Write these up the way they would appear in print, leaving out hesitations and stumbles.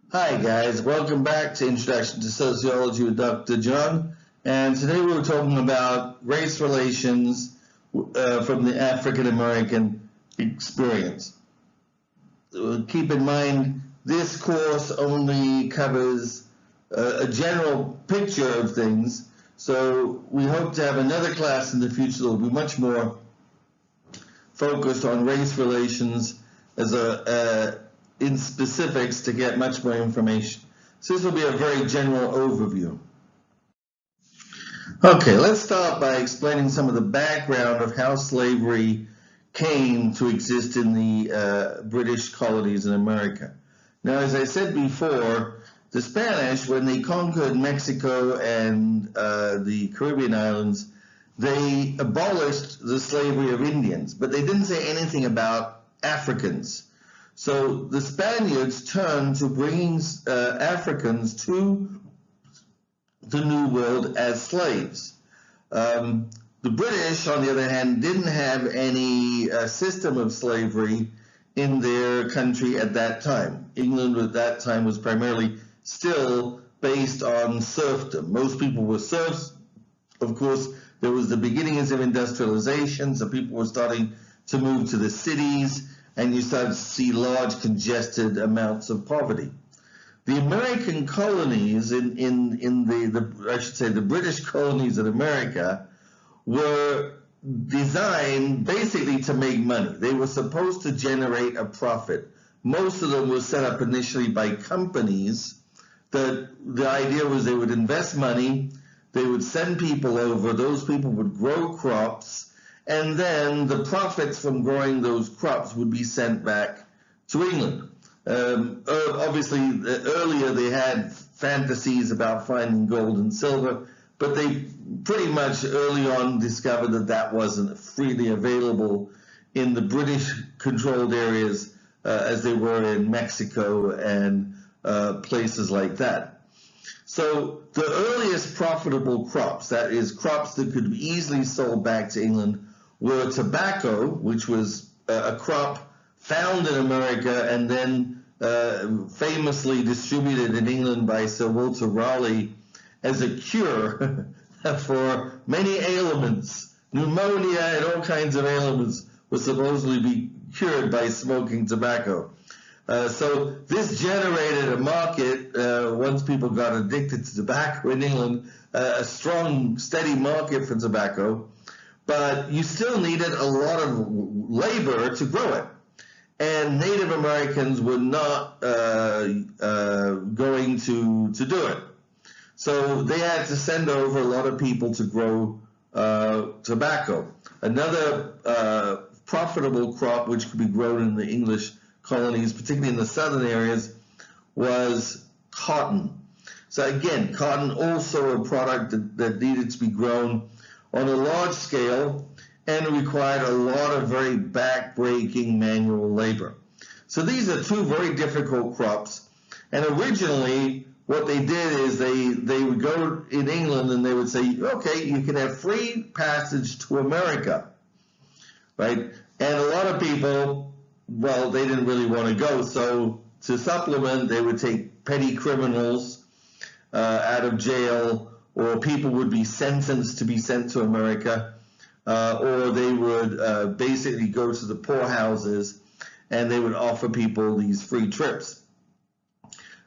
Hi guys, welcome back to Introduction to Sociology with Dr. John. And today we're talking about race relations from the African American experience. Keep in mind, this course only covers a general picture of things, so we hope to have another class in the future that will be much more focused on race relations as in specifics to get much more information. So this will be a very general overview. Okay, let's start by explaining some of the background of how slavery came to exist in the British colonies in America. Now, as I said before, the Spanish, when they conquered Mexico and the Caribbean islands, they abolished the slavery of Indians, but they didn't say anything about Africans. So the Spaniards turned to bringing Africans to the New World as slaves. The British, on the other hand, didn't have any system of slavery in their country at that time. England at that time was primarily still based on serfdom. Most people were serfs. Of course, there was the beginnings of industrialization, so people were starting to move to the cities, and you start to see large congested amounts of poverty. The American colonies in the British colonies in America were designed basically to make money. They were supposed to generate a profit. Most of them were set up initially by companies. The idea was they would invest money, they would send people over, those people would grow crops, and then the profits from growing those crops would be sent back to England. Obviously, earlier they had fantasies about finding gold and silver, but they pretty much early on discovered that that wasn't freely available in the British-controlled areas as they were in Mexico and places like that. So the earliest profitable crops, that is crops that could be easily sold back to England, were tobacco, which was a crop found in America and then famously distributed in England by Sir Walter Raleigh as a cure for many ailments. Pneumonia and all kinds of ailments would supposedly be cured by smoking tobacco. So this generated a market, once people got addicted to tobacco in England, a strong, steady market for tobacco. But you still needed a lot of labor to grow it. And Native Americans were not going to do it. So they had to send over a lot of people to grow tobacco. Another profitable crop which could be grown in the English colonies, particularly in the southern areas, was cotton. So again, cotton also a product that needed to be grown on a large scale and required a lot of very back-breaking manual labor. So these are two very difficult crops. And originally, what they did is they would go in England and they would say, okay, you can have free passage to America, right? And a lot of people, well, they didn't really want to go. So to supplement, they would take petty criminals out of jail, or people would be sentenced to be sent to America, or they would basically go to the poorhouses and they would offer people these free trips.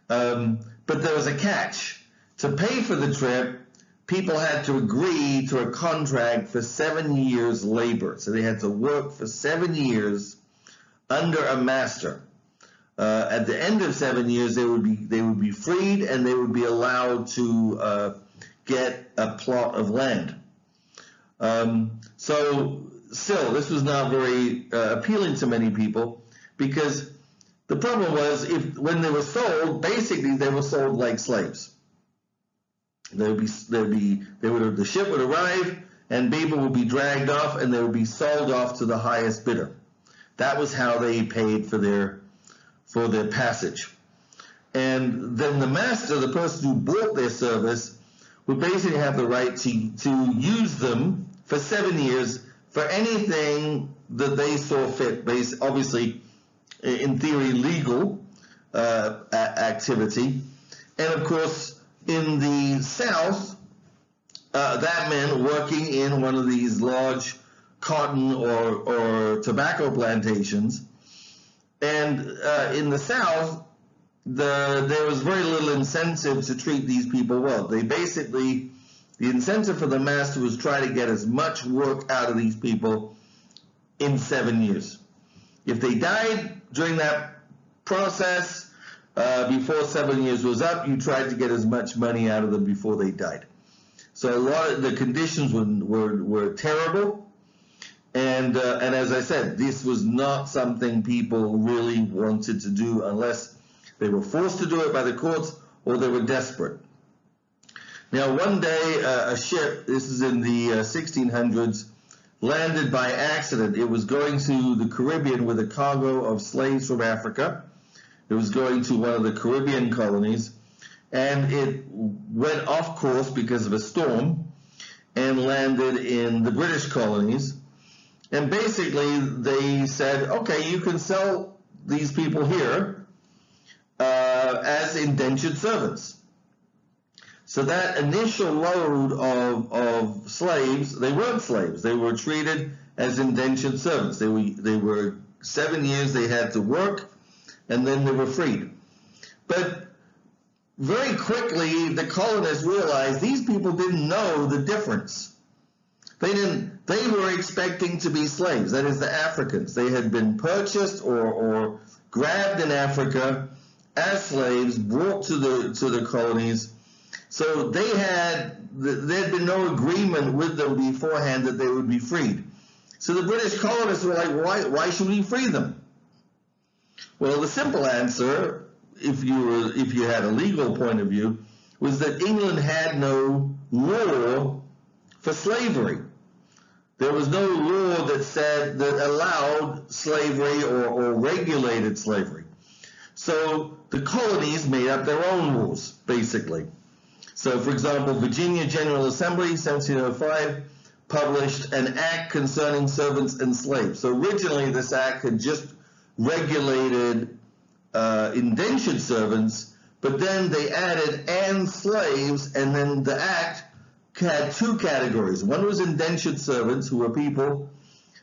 But there was a catch. To pay for the trip, people had to agree to a contract for 7 years' labor. So they had to work for 7 years under a master. At the end of 7 years, they would be freed and they would be allowed to get a plot of land. So still, this was not very appealing to many people, because the problem was when they were sold, basically they were sold like slaves. The ship would arrive and people would be dragged off and they would be sold off to the highest bidder. That was how they paid for their passage. And then the master, the person who bought their service, would basically have the right to use them for 7 years for anything that they saw fit, obviously, in theory, legal activity. And of course, in the South, that meant working in one of these large cotton or tobacco plantations. And in the South, there was very little incentive to treat these people well. They basically, the incentive for the master was try to get as much work out of these people in 7 years. If they died during that process, before 7 years was up, you tried to get as much money out of them before they died. So a lot of the conditions were terrible. And as I said, this was not something people really wanted to do unless they were forced to do it by the courts or they were desperate. Now, one day, a ship, this is in the 1600s, landed by accident. It was going to the Caribbean with a cargo of slaves from Africa. It was going to one of the Caribbean colonies, and it went off course because of a storm and landed in the British colonies. And basically, they said, okay, you can sell these people here as indentured servants. So that initial load of slaves, they weren't slaves. They were treated as indentured servants. They were 7 years they had to work, and then they were freed. But very quickly, the colonists realized these people didn't know the difference. They were expecting to be slaves, that is the Africans. They had been purchased or grabbed in Africa as slaves, brought to the colonies. So there'd been no agreement with them beforehand that they would be freed. So the British colonists were like, why should we free them? Well, the simple answer, if you had a legal point of view, was that England had no law for slavery. There was no law that allowed slavery or regulated slavery. So the colonies made up their own rules, basically. So, for example, Virginia General Assembly, 1705, published an act concerning servants and slaves. So originally this act had just regulated indentured servants, but then they added and slaves, and then the act had two categories. One was indentured servants, who were people,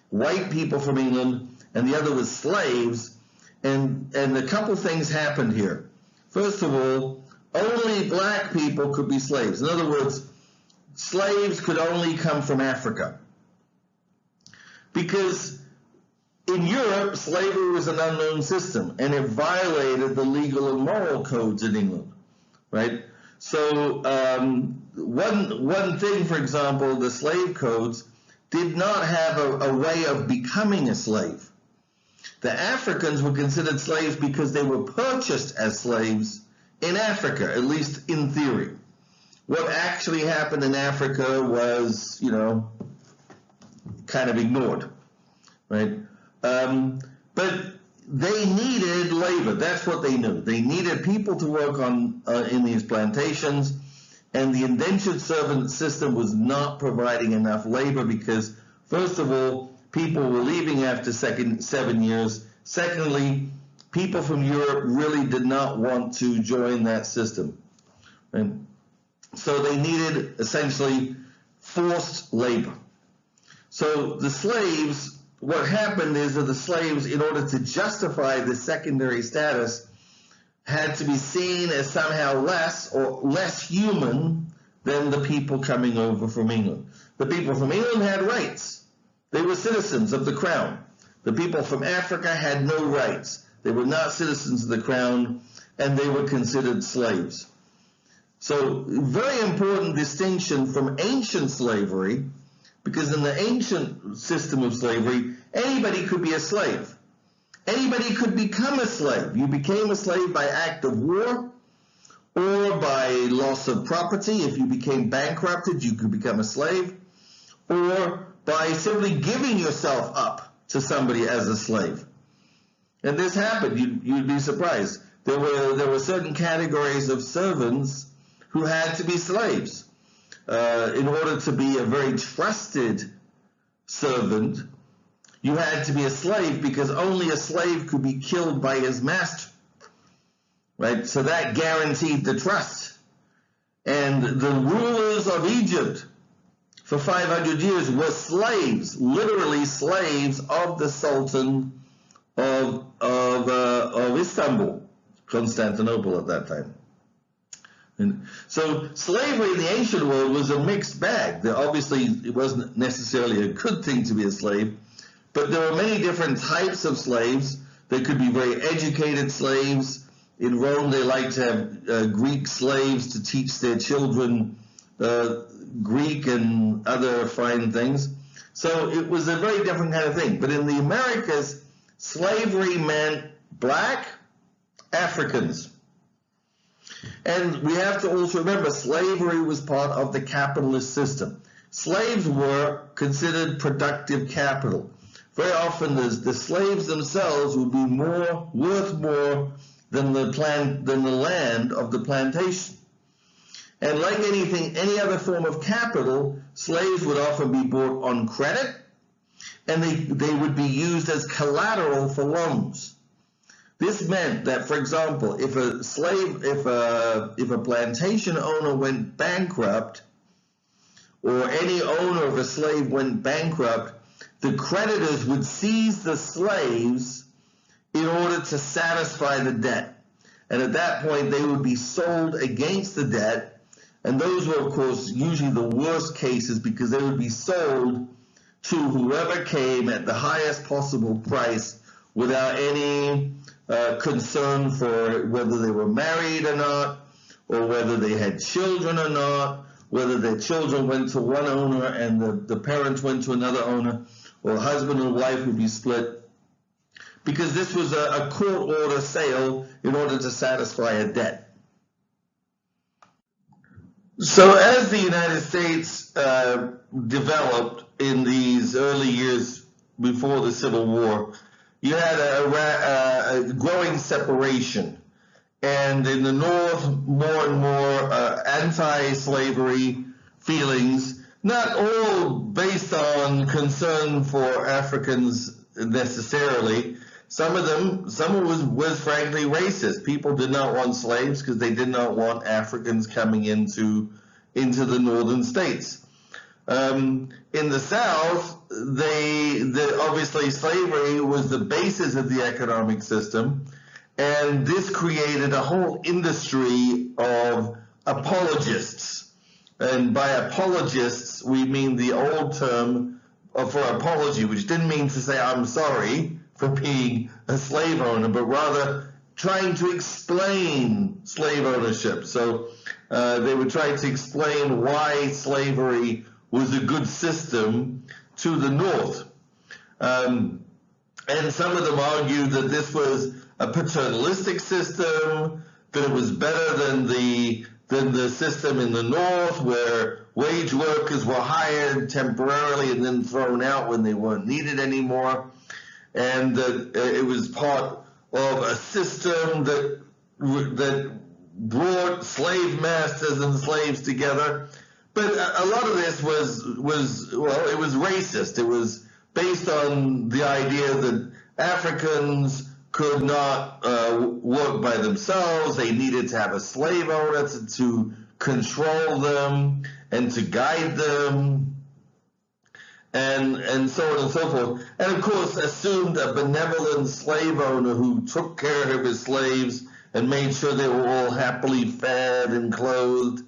white people from England, and the other was slaves. And a couple things happened here. First of all, only black people could be slaves. In other words, slaves could only come from Africa. Because in Europe, slavery was an unknown system, and it violated the legal and moral codes in England, right? So one thing, for example, the slave codes did not have a way of becoming a slave. The Africans were considered slaves because they were purchased as slaves in Africa, at least in theory. What actually happened in Africa was, kind of ignored, right? But they needed labor. That's what they knew. They needed people to work on in these plantations, and the indentured servant system was not providing enough labor because, first of all, people were leaving after 7 years. Secondly, people from Europe really did not want to join that system. Right? So they needed essentially forced labor. So the slaves, what happened is that the slaves, in order to justify the secondary status, had to be seen as somehow less human than the people coming over from England. The people from England had rights. They were citizens of the crown. The people from Africa had no rights. They were not citizens of the crown, and they were considered slaves. So, very important distinction from ancient slavery, because in the ancient system of slavery, anybody could be a slave. Anybody could become a slave. You became a slave by act of war or by loss of property. If you became bankrupted, you could become a slave, or by simply giving yourself up to somebody as a slave. And this happened. You'd be surprised. There were certain categories of servants who had to be slaves. In order to be a very trusted servant, you had to be a slave, because only a slave could be killed by his master. right? So that guaranteed the trust. And the rulers of Egypt for 500 years were slaves, literally slaves of the Sultan of Istanbul, Constantinople at that time. And so slavery in the ancient world was a mixed bag. Obviously, it wasn't necessarily a good thing to be a slave, but there were many different types of slaves. There could be very educated slaves. In Rome, they liked to have Greek slaves to teach their children Greek and other fine things. So it was a very different kind of thing. But in the Americas, slavery meant black Africans. And we have to also remember, slavery was part of the capitalist system. Slaves were considered productive capital. Very often the slaves themselves would be worth more than the land of the plantation. And like any other form of capital, slaves would often be bought on credit, and they would be used as collateral for loans. This meant that, for example, if a plantation owner went bankrupt, or any owner of a slave went bankrupt, the creditors would seize the slaves in order to satisfy the debt. And at that point, they would be sold against the debt. And those were, of course, usually the worst cases, because they would be sold to whoever came at the highest possible price without any concern for whether they were married or not, or whether they had children or not, whether their children went to one owner and the parents went to another owner, or husband and wife would be split, because this was a court order sale in order to satisfy a debt. So as the United States developed in these early years before the Civil War, you had a growing separation. And in the North, more and more anti-slavery feelings, not all based on concern for Africans necessarily. Some was frankly racist. People did not want slaves because they did not want Africans coming into the northern states. In the South, obviously slavery was the basis of the economic system, and this created a whole industry of apologists. And by apologists, we mean the old term for apology, which didn't mean to say I'm sorry for being a slave owner, but rather trying to explain slave ownership. So they would try to explain why slavery was a good system to the North. And some of them argued that this was a paternalistic system, that it was better than the system in the North, where wage workers were hired temporarily and then thrown out when they weren't needed anymore, and that it was part of a system that brought slave masters and slaves together. But a lot of this was it was racist. It was based on the idea that Africans could not work by themselves. They needed to have a slave owner to control them and to guide them, and so on and so forth. And of course, assumed a benevolent slave owner who took care of his slaves and made sure they were all happily fed and clothed.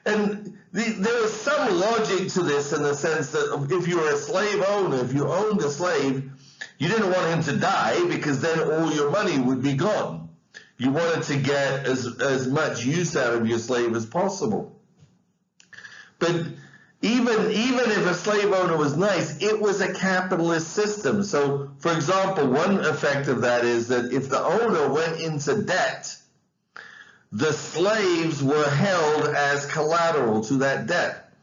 And there was some logic to this, in the sense that if you were a slave owner, if you owned a slave, you didn't want him to die, because then all your money would be gone. You wanted to get as much use out of your slave as possible. But even if a slave owner was nice, it was a capitalist system. So, for example, one effect of that is that if the owner went into debt, the slaves were held as collateral to that debt.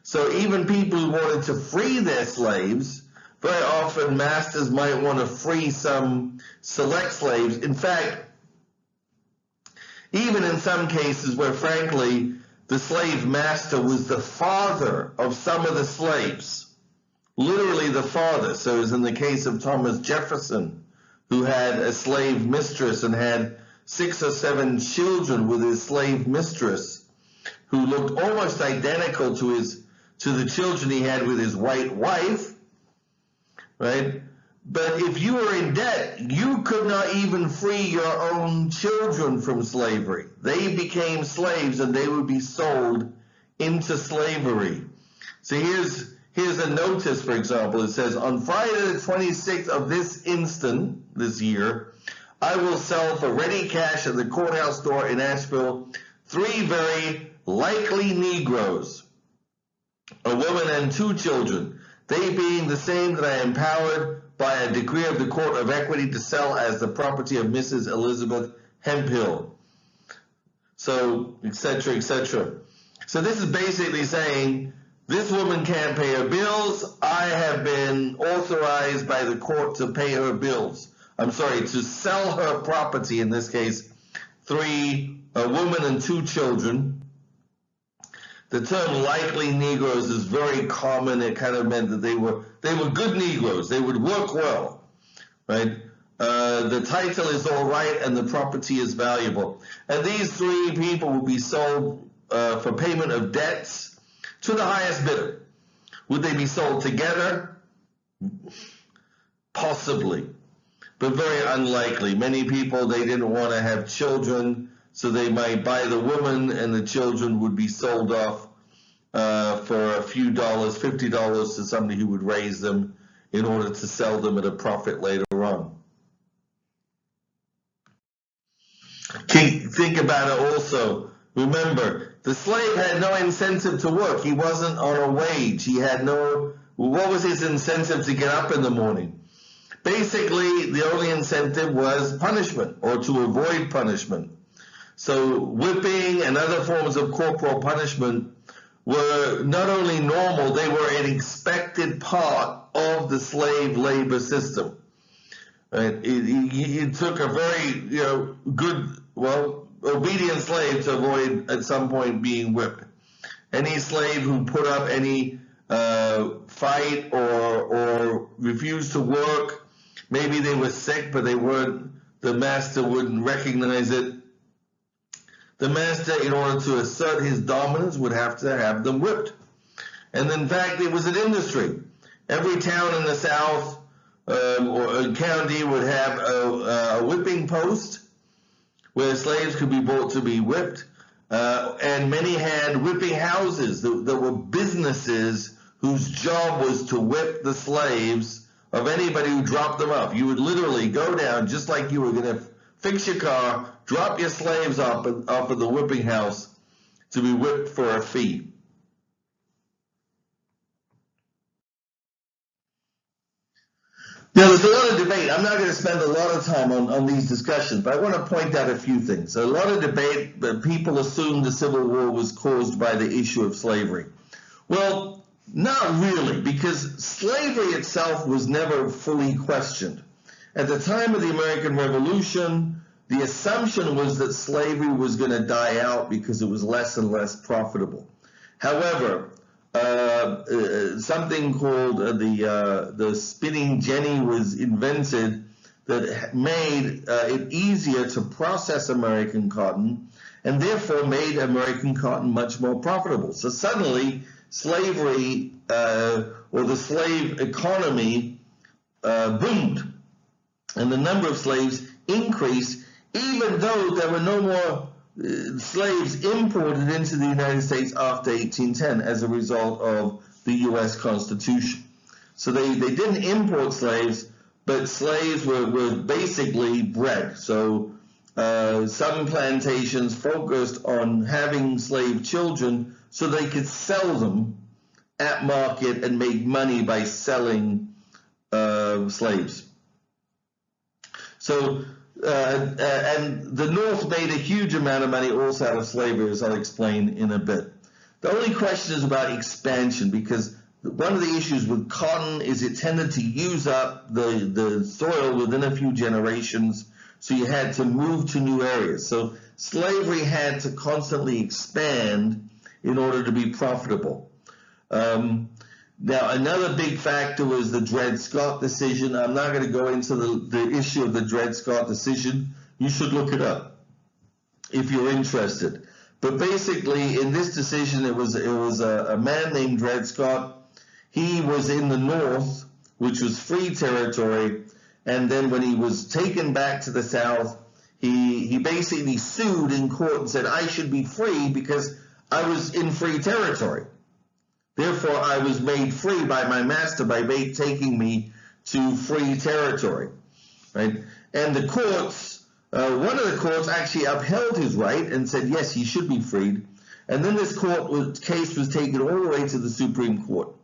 So even people who wanted to free their slaves, very often masters might want to free some select slaves. In fact, even in some cases where, frankly, the slave master was the father of some of the slaves, literally the father. So as in the case of Thomas Jefferson, who had a slave mistress and had 6 or 7 children with his slave mistress, who looked almost identical to the children he had with his white wife, right? But if you were in debt, you could not even free your own children from slavery. They became slaves and they would be sold into slavery. So here's a notice, for example. It says, on Friday the 26th of this year, I will sell for ready cash at the courthouse door in Asheville 3 very likely Negroes, a woman and 2 children, they being the same that I empowered by a decree of the Court of Equity to sell as the property of Mrs. Elizabeth Hemphill. So, etc., etc. So this is basically saying, this woman can't pay her bills. I have been authorized by the court to pay her bills. To sell her property, in this case, 3, a woman and 2 children. The term likely Negroes is very common. It kind of meant that they were good Negroes. They would work well, right? The title is all right and the property is valuable. And these 3 people will be sold for payment of debts to the highest bidder. Would they be sold together? Possibly, but very unlikely. Many people, they didn't want to have children, so they might buy the woman and the children would be sold off for a few dollars, $50 to somebody who would raise them in order to sell them at a profit later on. Think about it also. Remember, the slave had no incentive to work. He wasn't on a wage. He had what was his incentive to get up in the morning? Basically, the only incentive was punishment or to avoid punishment. So whipping and other forms of corporal punishment were not only normal, they were an expected part of the slave labor system. Right? It took a very good, obedient slave to avoid at some point being whipped. Any slave who put up any fight or refused to work, maybe they were sick, but the master wouldn't recognize it. The master, in order to assert his dominance, would have to have them whipped. And in fact, it was an industry. Every town in the South or county would have a whipping post where slaves could be brought to be whipped. And many had whipping houses. There were businesses whose job was to whip the slaves of anybody who dropped them off. You would literally go down just like you were going to fix your car, drop your slaves off of the whipping house to be whipped for a fee. Now, there's a lot of debate. I'm not going to spend a lot of time on these discussions, but I want to point out a few things. A lot of debate, but people assume the Civil War was caused by the issue of slavery. Well, not really, because slavery itself was never fully questioned. At the time of the American Revolution, the assumption was that slavery was going to die out because it was less and less profitable. However, something called the spinning jenny was invented that made it easier to process American cotton and therefore made American cotton much more profitable. So suddenly slavery or the slave economy boomed, and the number of slaves increased, even though there were no more slaves imported into the United States after 1810 as a result of the U.S. Constitution. So they didn't import slaves, but slaves were basically bred. So some plantations focused on having slave children so they could sell them at market and make money by selling slaves. So and the North made a huge amount of money also out of slavery, as I'll explain in a bit. The only question is about expansion, because one of the issues with cotton is it tended to use up the soil within a few generations, so you had to move to new areas. So slavery had to constantly expand in order to be profitable. Now, another big factor was the Dred Scott decision. I'm not going to go into the issue of the Dred Scott decision. You should look it up. if you're interested. But basically, in this decision, it was a man named Dred Scott. He was in the North, which was free territory, and then when he was taken back to the South, he basically sued in court and said, I should be free because I was in free territory. Therefore, I was made free by my master by taking me to free territory, right? And the courts, one of the courts actually upheld his right and said, yes, he should be freed. And then this case was taken all the way to the Supreme Court.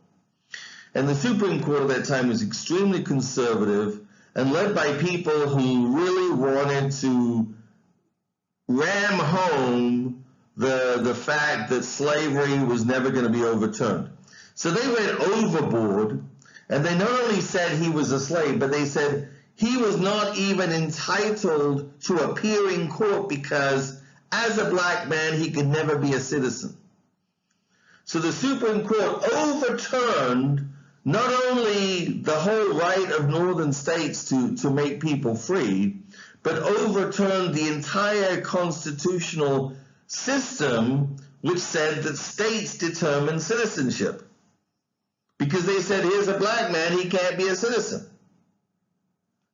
And the Supreme Court at that time was extremely conservative and led by people who really wanted to ram home the fact that slavery was never going to be overturned. So they went overboard, and they not only said he was a slave, but they said he was not even entitled to appear in court because as a black man, he could never be a citizen. So the Supreme Court overturned not only the whole right of northern states to make people free, but overturned the entire constitutional system which said that states determine citizenship. Because they said, here's a black man, he can't be a citizen.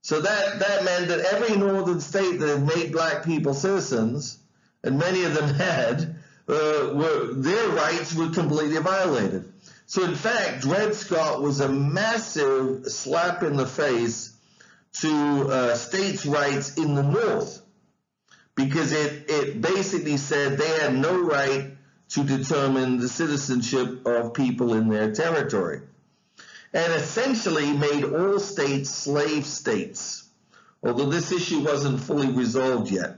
So that meant that every northern state that had made black people citizens, and many of them had, their rights were completely violated. So in fact, Dred Scott was a massive slap in the face to states' rights in the North, because it basically said they had no right to determine the citizenship of people in their territory, and essentially made all states slave states, although this issue wasn't fully resolved yet.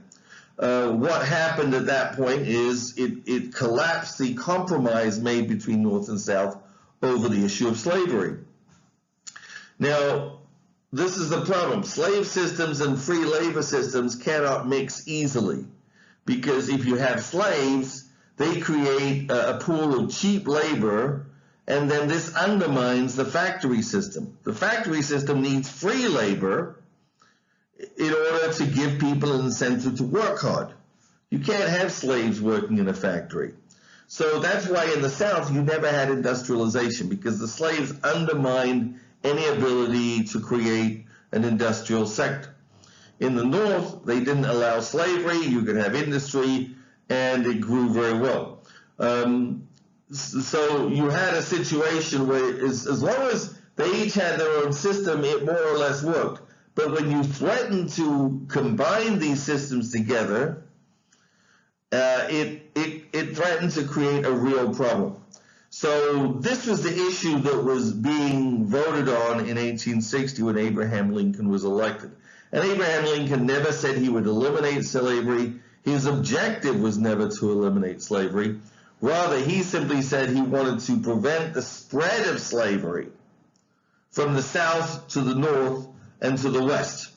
What happened at that point is it collapsed the compromise made between North and South over the issue of slavery. Now, this is the problem. Slave systems and free labor systems cannot mix easily, because if you have slaves, they create a pool of cheap labor, and then this undermines the factory system. The factory system needs free labor in order to give people an incentive to work hard. You can't have slaves working in a factory. So that's why in the South you never had industrialization, because the slaves undermined any ability to create an industrial sector. In the North, they didn't allow slavery, you could have industry, and it grew very well. So you had a situation where as long as they each had their own system, it more or less worked. But when you threaten to combine these systems together, it threatened to create a real problem. So this was the issue that was being voted on in 1860 when Abraham Lincoln was elected. And Abraham Lincoln never said he would eliminate slavery. His objective was never to eliminate slavery. Rather, he simply said he wanted to prevent the spread of slavery from the South to the North and to the West.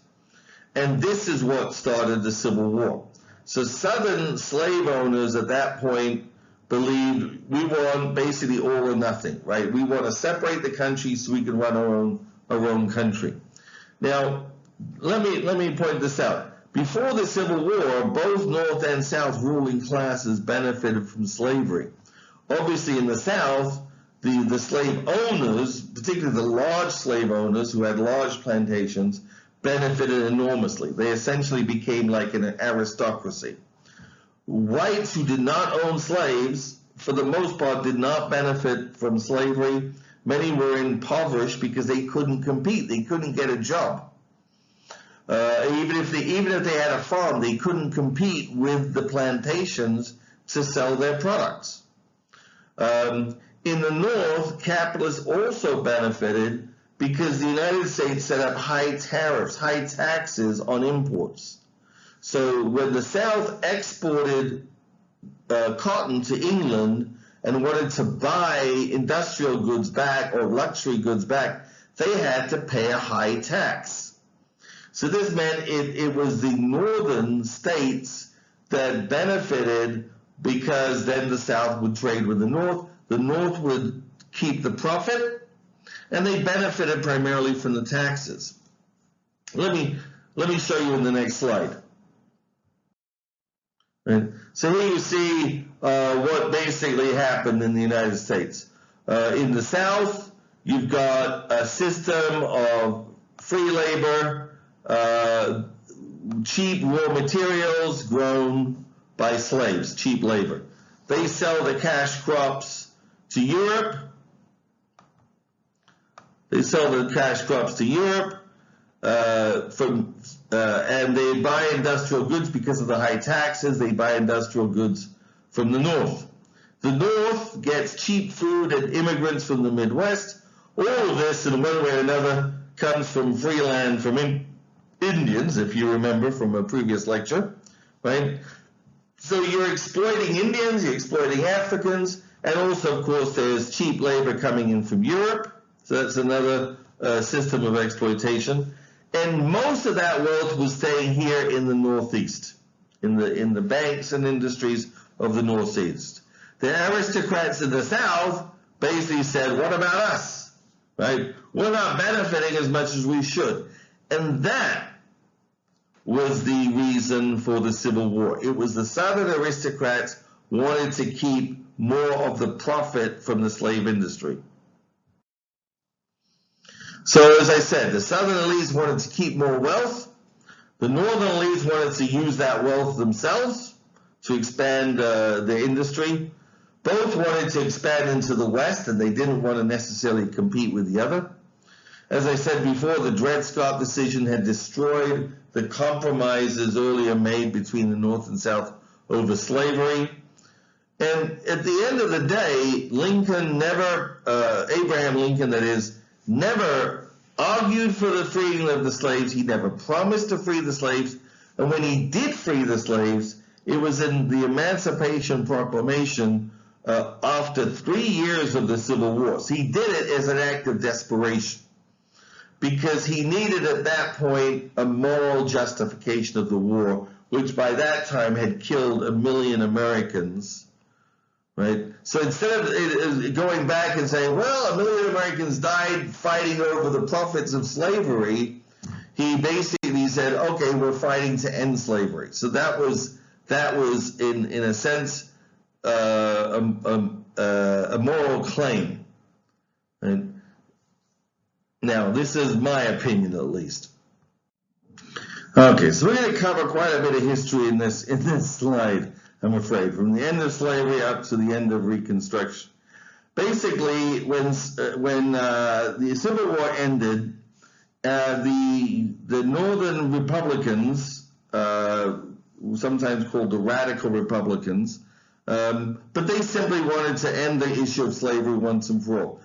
And this is what started the Civil War. So Southern slave owners at that point believed we want basically all or nothing, right? We want to separate the country so we can run our own country. Now, let me point this out. Before the Civil War, both North and South ruling classes benefited from slavery. Obviously, in the South, the slave owners, particularly the large slave owners who had large plantations, benefited enormously. They essentially became like an aristocracy. Whites who did not own slaves, for the most part, did not benefit from slavery. Many were impoverished because they couldn't compete. They couldn't get a job. Even if they had a farm, they couldn't compete with the plantations to sell their products. In the North, capitalists also benefited because the United States set up high tariffs, high taxes on imports. So when the South exported cotton to England and wanted to buy industrial goods back or luxury goods back, they had to pay a high tax. So this meant it was the northern states that benefited because then the South would trade with the North would keep the profit, and they benefited primarily from the taxes. Let me show you in the next slide. Right? So here you see what basically happened in the United States. In the South, you've got a system of free labor, cheap raw materials grown by slaves, cheap labor. They sell the cash crops to Europe. And they buy industrial goods because of the high taxes. They buy industrial goods from the North. The North gets cheap food and immigrants from the Midwest. All of this, in one way or another, comes from free land from Indians, if you remember from a previous lecture, right? So you're exploiting Indians, you're exploiting Africans, and also, of course, there's cheap labor coming in from Europe. So that's another system of exploitation. And most of that wealth was staying here in the Northeast, in the banks and industries of the Northeast. The aristocrats in the South basically said, what about us? Right? We're not benefiting as much as we should. And that was the reason for the Civil War. It was the Southern aristocrats wanted to keep more of the profit from the slave industry. So as I said, the Southern elites wanted to keep more wealth. The Northern elites wanted to use that wealth themselves to expand their industry. Both wanted to expand into the West, and they didn't want to necessarily compete with the other. As I said before, the Dred Scott decision had destroyed the compromises earlier made between the North and South over slavery. And at the end of the day, Abraham Lincoln, that is, never argued for the freeing of the slaves. He never promised to free the slaves. And when he did free the slaves, it was in the Emancipation Proclamation after 3 years of the Civil War. So he did it as an act of desperation because he needed at that point a moral justification of the war, which by that time had killed 1 million Americans. Right? So instead of going back and saying, well, 1 million Americans died fighting over the profits of slavery, he basically said, okay, we're fighting to end slavery. So that was in a sense a moral claim. Right? Now, this is my opinion at least. Okay, so we're going to cover quite a bit of history in this slide, I'm afraid, from the end of slavery up to the end of Reconstruction. Basically, when the Civil War ended, the Northern Republicans, sometimes called the Radical Republicans, but they simply wanted to end the issue of slavery once and for all.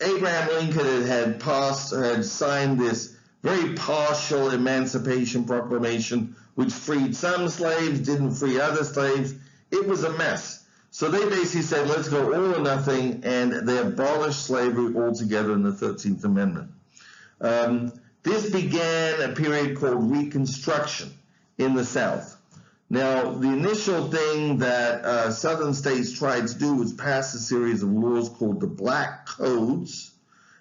Abraham Lincoln had signed this very partial Emancipation Proclamation, which freed some slaves, didn't free other slaves. It was a mess. So they basically said, let's go all or nothing, and they abolished slavery altogether in the 13th Amendment. This began a period called Reconstruction in the South. Now, the initial thing that Southern states tried to do was pass a series of laws called the Black Codes,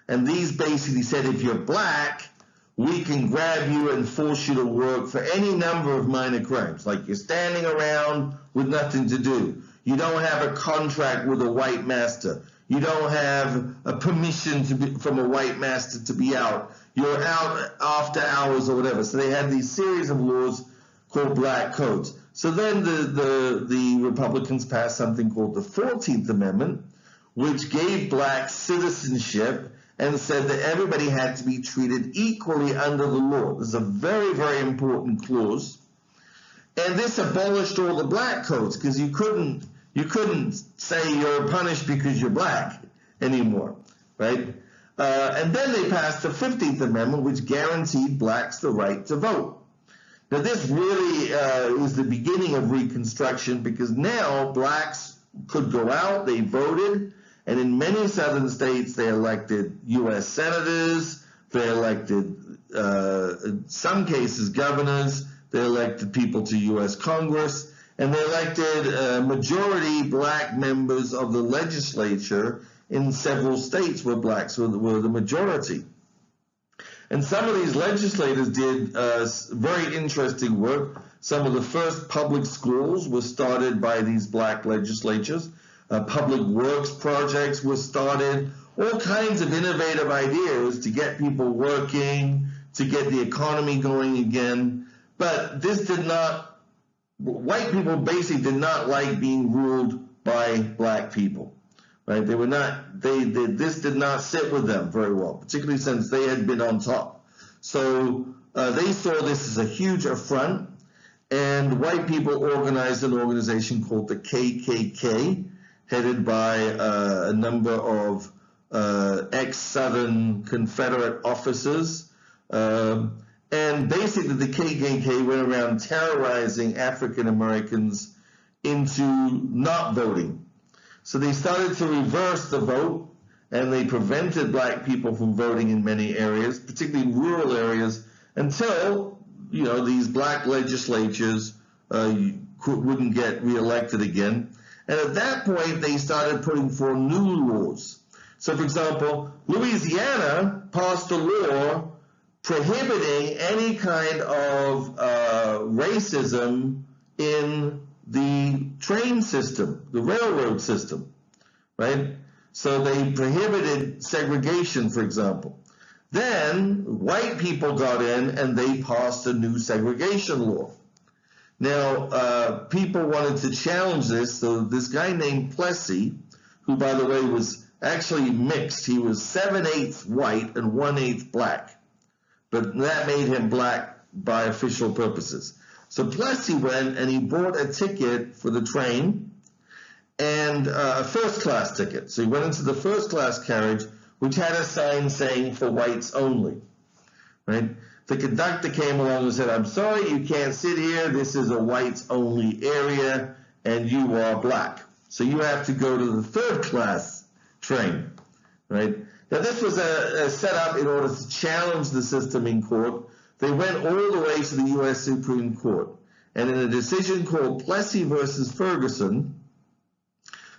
and these basically said if you're black, we can grab you and force you to work for any number of minor crimes, like you're standing around with nothing to do. You don't have a contract with a white master. You don't have a permission from a white master to be out. You're out after hours or whatever. So they had these series of laws called Black Codes. So then the Republicans passed something called the 14th Amendment, which gave blacks citizenship and said that everybody had to be treated equally under the law. This is a very, very important clause. And this abolished all the black codes because you couldn't say you're punished because you're black anymore, right? And then they passed the 15th Amendment, which guaranteed blacks the right to vote. Now this really was the beginning of Reconstruction because now blacks could go out, they voted, and in many southern states they elected U.S. senators, they elected, in some cases, governors, they elected people to U.S. Congress, and they elected majority black members of the legislature in several states where blacks were the majority. And some of these legislators did very interesting work. Some of the first public schools were started by these black legislatures. Public works projects were started. All kinds of innovative ideas to get people working, to get the economy going again. But this did not, white people basically did not like being ruled by black people. Right? They were not, this did not sit with them very well, particularly since they had been on top. So they saw this as a huge affront, and white people organized an organization called the KKK, headed by a number of ex-Southern Confederate officers. And basically the KKK went around terrorizing African Americans into not voting. So they started to reverse the vote, and they prevented black people from voting in many areas, particularly rural areas, until, you know, these black legislatures wouldn't get reelected again. And at that point, they started putting forth new laws. So, for example, Louisiana passed a law prohibiting any kind of racism in the train system, the railroad system, right? So they prohibited segregation, for example. Then white people got in and they passed a new segregation law. Now, people wanted to challenge this, so this guy named Plessy, who, by the way, was actually mixed. He was 7/8 white and 1/8 black, but that made him black by official purposes. So Plessy went and he bought a ticket for the train, and a first-class ticket. So he went into the first-class carriage, which had a sign saying "for whites only," right? The conductor came along and said, "I'm sorry, you can't sit here. This is a whites-only area, and you are black. So you have to go to the third-class train," right? Now, this was a setup in order to challenge the system in court. They went all the way to the U.S. Supreme Court. And in a decision called Plessy versus Ferguson,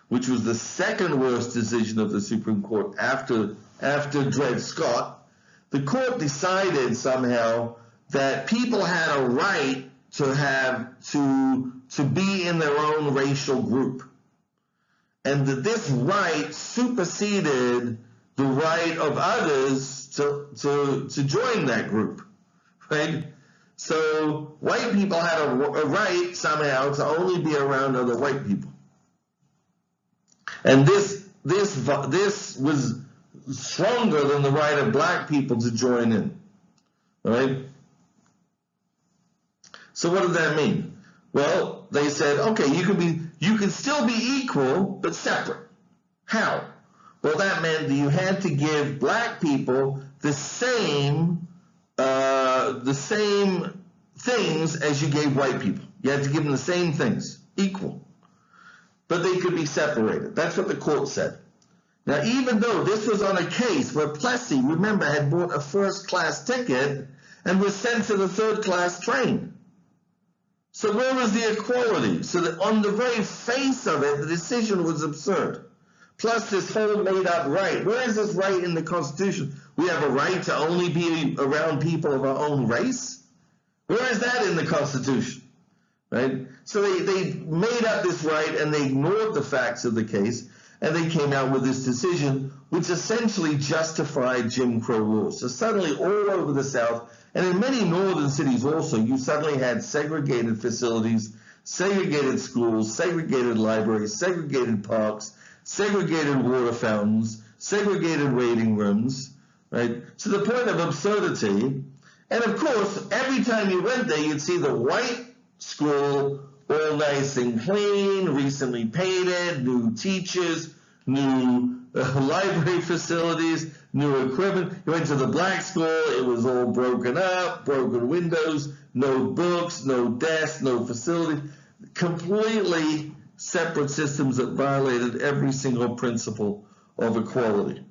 which was the second worst decision of the Supreme Court after Dred Scott, the court decided somehow that people had a right to be in their own racial group. And that this right superseded the right of others to join that group, right? So white people had a right somehow to only be around other white people. And this was stronger than the right of black people to join in, all right? So what did that mean? Well, they said, okay, you can still be equal, but separate. How? Well, that meant that you had to give black people the same things as you gave white people. You had to give them the same things, equal. But they could be separated. That's what the court said. Now, even though this was on a case where Plessy, remember, had bought a first-class ticket and was sent to the third-class train. So where was the equality? So that on the very face of it, the decision was absurd. Plus this whole made-up right. Where is this right in the Constitution? We have a right to only be around people of our own race? Where is that in the Constitution? Right? So they made up this right and they ignored the facts of the case, and they came out with this decision which essentially justified Jim Crow laws. So suddenly all over the South, and in many northern cities also, you suddenly had segregated facilities, segregated schools, segregated libraries, segregated parks, segregated water fountains, segregated waiting rooms, right? To the point of absurdity. And of course, every time you went there, you'd see the white school all nice and clean, recently painted, new teachers, new library facilities, new equipment. You went to the black school, it was all broken up, broken windows, no books, no desks, no facilities, completely separate systems that violated every single principle of equality.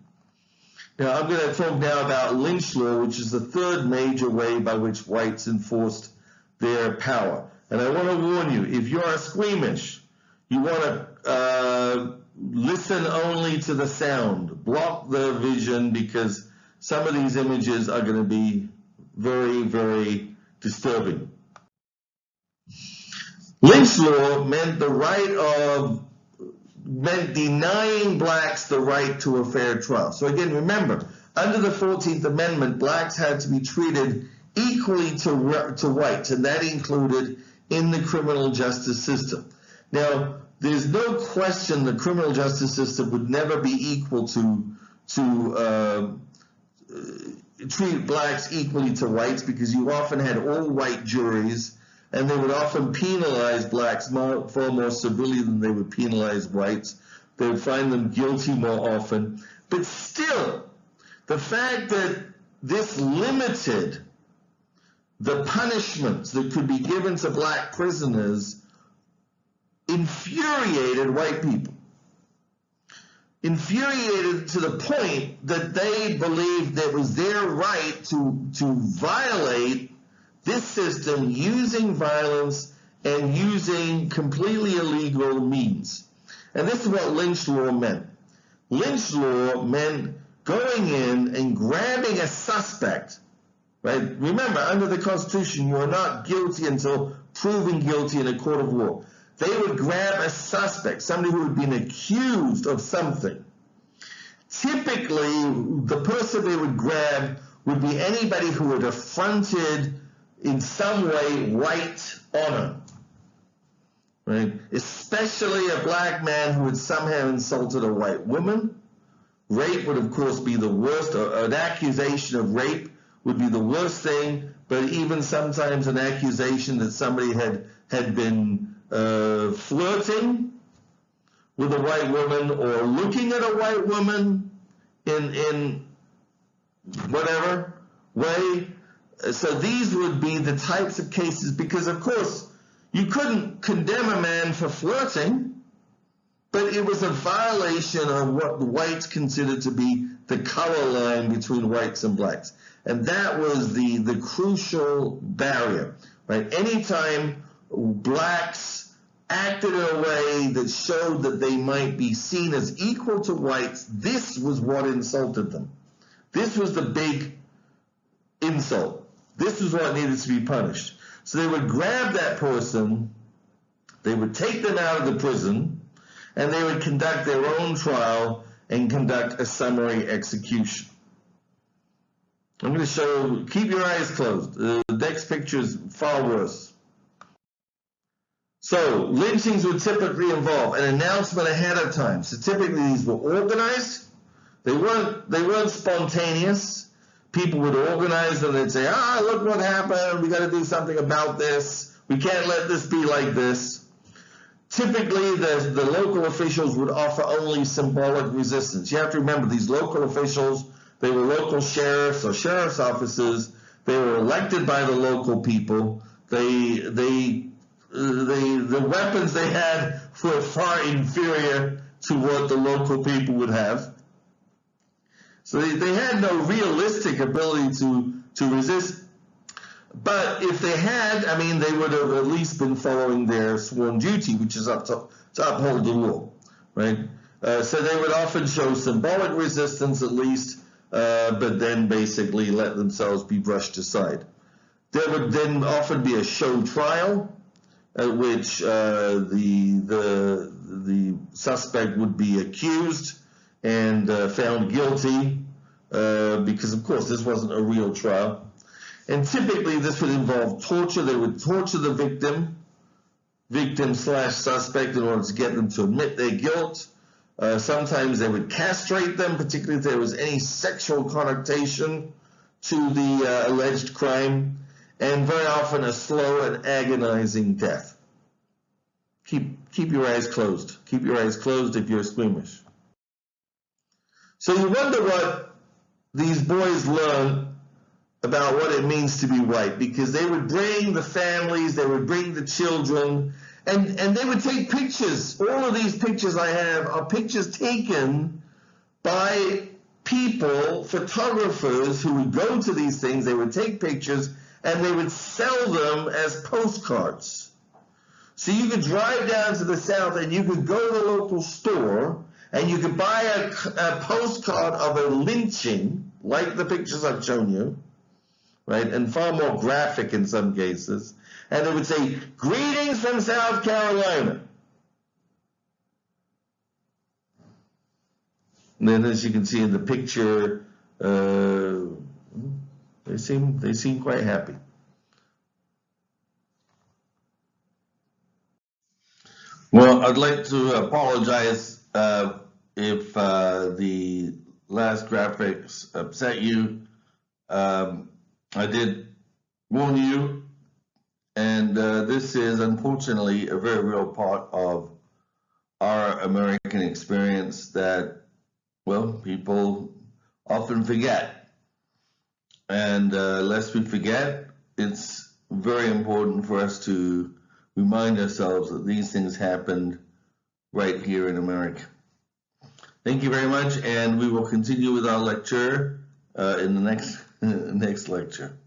Now, I'm going to talk now about lynch law, which is the third major way by which whites enforced their power. And I want to warn you, if you are squeamish, you want to listen only to the sound, block the vision, because some of these images are going to be very, very disturbing. Lynch law meant denying blacks the right to a fair trial. So again, remember, under the 14th Amendment, blacks had to be treated equally to whites, and that included in the criminal justice system. Now, there's no question the criminal justice system would never be equal to treat blacks equally to whites, because you often had all white juries, and they would often penalize blacks far more severely than they would penalize whites. They would find them guilty more often. But still, the fact that this limited the punishments that could be given to black prisoners infuriated white people. Infuriated to the point that they believed that it was their right to violate this system using violence and using completely illegal means. And this is what lynch law meant. Lynch law meant going in and grabbing a suspect, right? Remember, under the Constitution, you are not guilty until proven guilty in a court of law. They would grab a suspect, somebody who had been accused of something. Typically, the person they would grab would be anybody who had affronted in some way white honor, right? Especially a black man who had somehow insulted a white woman. Rape would, of course, be the worst. An accusation of rape would be the worst thing, but even sometimes an accusation that somebody had been flirting with a white woman or looking at a white woman in whatever way. So these would be the types of cases, because of course you couldn't condemn a man for flirting, but it was a violation of what the whites considered to be the color line between whites and blacks. And that was the crucial barrier, right? Anytime blacks acted in a way that showed that they might be seen as equal to whites, this was what insulted them. This was the big insult. This was what needed to be punished. So they would grab that person, they would take them out of the prison, and they would conduct their own trial and conduct a summary execution. I'm going to show, keep your eyes closed. The next picture is far worse. So lynchings would typically involve an announcement ahead of time. So typically these were organized. They weren't spontaneous. People would organize them. They'd say, look what happened. We got to do something about this. We can't let this be like this. Typically, the local officials would offer only symbolic resistance. You have to remember, these local officials, they were local sheriffs or sheriff's officers. They were elected by the local people. The weapons they had were far inferior to what the local people would have. So they had no realistic ability to resist. But if they had, they would have at least been following their sworn duty, which is to uphold the law, right? So they would often show symbolic resistance at least, but then basically let themselves be brushed aside. There would then often be a show trial, at which the suspect would be accused and found guilty, because of course this wasn't a real trial. And typically this would involve torture. They would torture the victim/suspect in order to get them to admit their guilt. Sometimes they would castrate them, particularly if there was any sexual connotation to the alleged crime, and very often a slow and agonizing death. Keep your eyes closed. Keep your eyes closed if you're squeamish. So you wonder what these boys learn about what it means to be white, because they would bring the families, they would bring the children, and they would take pictures. All of these pictures I have are pictures taken by people, photographers, who would go to these things. They would take pictures and they would sell them as postcards. So you could drive down to the South and you could go to the local store and you could buy a postcard of a lynching, like the pictures I've shown you, right, and far more graphic in some cases. And it would say, "Greetings from South Carolina." And then, as you can see in the picture, they seem quite happy. Well, I'd like to apologize if the last graphics upset you. I did warn you, and this is unfortunately a very real part of our American experience that, well, people often forget. And lest we forget, it's very important for us to remind ourselves that these things happened right here in America. Thank you very much, and we will continue with our lecture in the next lecture.